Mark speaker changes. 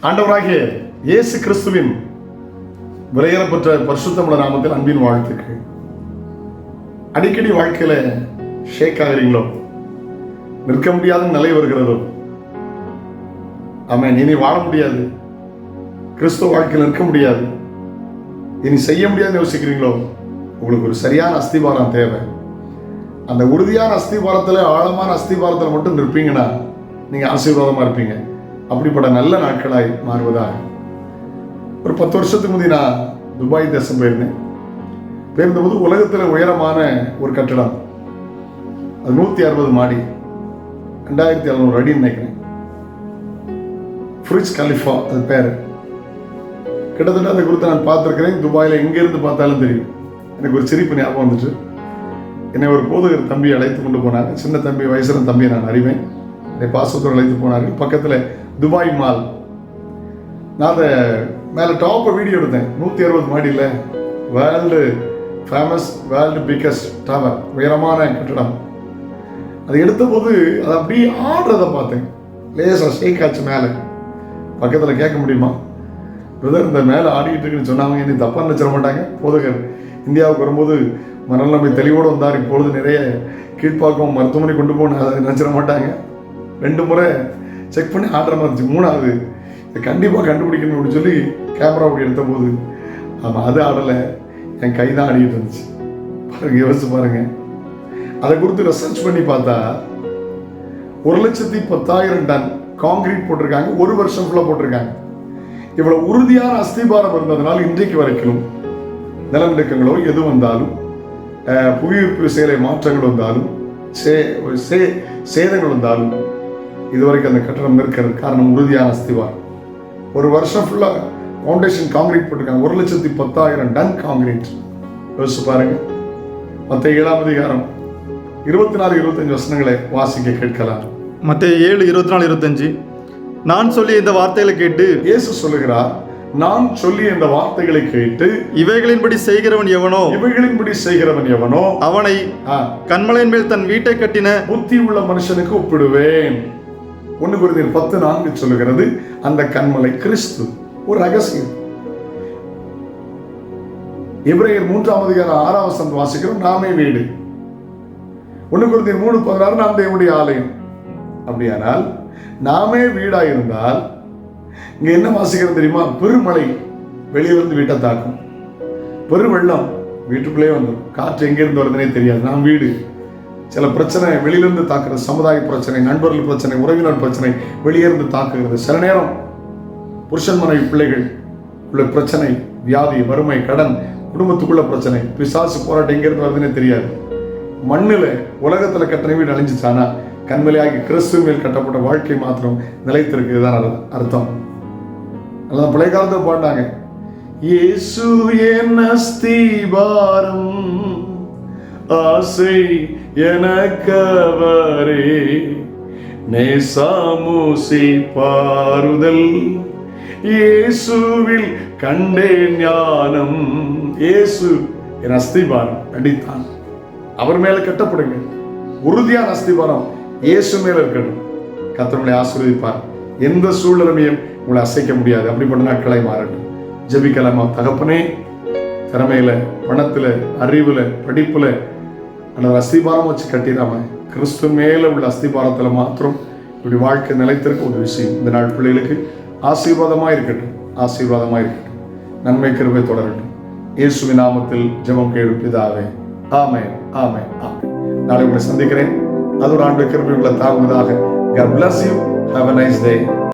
Speaker 1: ஆண்டவராகிய இயேசு கிறிஸ்துவின் விலையேறப்பெற்ற பரிசுத்தமுள்ள நாமத்தில் அன்பின் வாழ்த்துக்கள். அடிக்கடி வாழ்க்கையில ஷேக் ஆகிறீங்களோ? நிற்க முடியாத நிலை வருகிறதோ? ஆமென். இனி வாழ முடியாது, கிறிஸ்துவ வாழ்க்கையில் நிற்க முடியாது, இனி செய்ய முடியாதுன்னு யோசிக்கிறீங்களோ? உங்களுக்கு ஒரு சரியான அஸ்திபாரம் தேவை. அந்த உறுதியான அஸ்திபாரத்தில், ஆழமான அஸ்திபாரத்தில் மட்டும் நிற்பீங்கன்னா நீங்க ஆசீர்வாதமா இருப்பீங்க. அப்படிப்பட்ட நல்ல நாட்களாய் மாறுவதாக. ஒரு 10 வருஷத்துக்கு முந்தைய நான் துபாய் தேசம் போயிருந்தேன். போயிருந்தபோது உலகத்தில் உயரமான ஒரு கட்டடம், அது 160 மாடி, 2700 அடின்னு நினைக்கிறேன். புர்ஜ் கலிஃபா அது பேர். கிட்டத்தட்ட அதை குறித்து நான் பார்த்துருக்கிறேன். துபாயில் எங்கேருந்து பார்த்தாலும் தெரியும். எனக்கு ஒரு சிரிப்பு ஞாபகம் வந்துட்டு, என்னை ஒரு போதகர் தம்பி அழைத்து கொண்டு போனாங்க. சின்ன தம்பி, வயசுல தம்பியை நான் அறிவேன். என்னை பாசத்தோடு அழைத்து போனார்கள். பக்கத்தில் துபாய் மால். நான் அதை மேலே டாப்பை வீடியோ எடுத்தேன். 160 மாடியில் world famous, world biggest tower, உயரமான கட்டடம். அதை எடுத்தபோது அதை அப்படியே ஆடுறதை பார்த்தேன். லேசாக ஷேக் ஆச்சு மேலே. பக்கத்தில் கேட்க முடியுமா, பிரதர் இந்த மேலே ஆடிக்கிட்டு இருக்குன்னு சொன்னாங்க. என்னை தப்பாக நினச்சிட மாட்டாங்க. போதகர் இந்தியாவுக்கு வரும்போது மனநிலைமை தெளிவோடு வந்தார். இப்பொழுது நிறைய கீழ்ப்பாக்கம் மருத்துவமனை கொண்டு போன அதை நினச்சிட மாட்டாங்க. 2 முறை செக் பண்ணி ஆடுற மாதிரி இருந்துச்சு. 3வது இதை கண்டிப்பாக கண்டுபிடிக்கணும் அப்படின்னு சொல்லி கேமரா அப்படி எடுத்த போது, ஆமாம் அது ஆடலை, என் கை தான் ஆடிக்கிட்டு இருந்துச்சு. பாருங்க, யோசிச்சு பாருங்க. அதை குறித்து ரிசர்ச் பண்ணி பார்த்தா 1,10,000 டன் காங்கிரீட் போட்டிருக்காங்க. 1 வருஷம் ஃபுல்லாக போட்டிருக்காங்க. இவ்வளவு உறுதியான அஸ்திபாரம் இருந்ததுனால இன்றைக்கு வரைக்கும் நிலநடுக்கங்களோ எது வந்தாலும், புவியீர்ப்பு விசையில மாற்றங்கள் வந்தாலும், சேதங்கள் வந்தாலும் இதுவரைக்கும் அந்த கட்டடம் இருக்கிறது காரணம் உறுதியான அஸ்திவாரம். 1 வருஷம் ஃபுல்லா ஃபவுண்டேஷன் காங்கிரீட் போட்டிருக்காங்க. 1,10,000 டன் காங்கிரீட். யோசிச்சு பாருங்க. மத்தேயு 7ஆம் அதிகாரம் 24-25 வசனங்களை வாசிக்க கேட்கலாம்.
Speaker 2: மத்தேயு 7:24-25. நான் சொல்லிய இந்த வார்த்தைகளை கேட்டு,
Speaker 1: இயேசு சொல்லுகிறார், நான் சொல்லிய இந்த வார்த்தைகளை கேட்டு
Speaker 2: இவைகளின்படி செய்கிறவன் எவனோ அவனை கன்மலையின் மேல் தன் வீட்டை கட்டின
Speaker 1: புத்தி உள்ள மனுஷனுக்கு ஒப்பிடுவேன். 1 கொரிந்தியர் 10:4 சொல்லுகிறது, அந்த கன்மலை கிறிஸ்து. ஒரு ரகசியம். எபிரேயர் 3ஆம் அதிகாரம் 6ஆம் வசனம் வாசிக்கிறோம், நாமே வீடு. 1 கொரிந்தியர் 3:16 நாம் தேவனுடைய ஆலயம். அப்படியானால் நாமே வீடாயிருந்தால் இங்க என்ன வாசிக்கிறது தெரியுமா? பெருமழை வெளியிலிருந்து வீட்டை தாக்கும், பெருவெள்ளம் வீட்டுக்குள்ளே வந்துடும், காற்று எங்கிருந்து வருதுன்னே தெரியாது. நாம் வீடு. சில பிரச்சனை வெளியிலிருந்து தாக்குறது, சமுதாய பிரச்சனை, நண்பர்கள் பிரச்சனை, உறவினர் பிரச்சனை வெளியிருந்து தாக்குகிறது. சில நேரம் புருஷன் மனைவி பிள்ளைகள் உள்ள பிரச்சனை, வியாதி, வறுமை, கடன், குடும்பத்துக்குள்ள பிரச்சனை, பிசாசு போராட்டம் எங்கிருந்து வருதுன்னே தெரியாது. மண்ணில் உலகத்துல கட்டின வீடு அழிஞ்சிச்சானா கண்மலையாகி கிறிஸ்துவ மேல் கட்டப்பட்ட வாழ்க்கை மாத்திரம் நிலைத்திருக்கு தான் அர்த்தம். அதான் பழைய காலத்தில் பாடினாங்க, இயேசு என் அஸ்திபாரம், ஆசை எனக்கவரே, நேசாமுசி பாருதல், இயேசுவில் கண்டேன் ஞானம். இயேசு என் அஸ்திபாரம் அடித்தான். அவர் மேல கட்டப்படுங்க. உறுதியான அஸ்திபாரம் இயேசு மேல இருக்கணும். கர்த்தர் உங்களை ஆசீர்வதிப்பார். எந்த சூழ்நிலையும் உங்களை அசைக்க முடியாது. அப்படிப்பட்ட நாட்களை மாறட்டும். ஜெபிக்கலாமா? தகப்பனே, திறமையில, பணத்துல, அறிவுல, படிப்புல அந்த அஸ்திபாரம் வச்சு கட்டிடாம கிறிஸ்து மேல உள்ள அஸ்திபாரத்துல மாத்திரம் இப்படி வாழ்க்கை நிலைத்திருக்க ஒரு விஷயம். இந்த நாள் பிள்ளைகளுக்கு ஆசீர்வாதமா இருக்கட்டும், ஆசீர்வாதமா இருக்கட்டும். நன்மை கிருபை தொடரட்டும். இயேசுவின் நாமத்தில் ஜெபம் கேளும் பிதாவே. ஆமென், ஆமென், ஆமென். நாளை உங்களை சந்திக்கிறேன். அது ஒரு ஆண்டு கிருபை உங்களை தாங்குவதாக. God bless you. Have a nice day.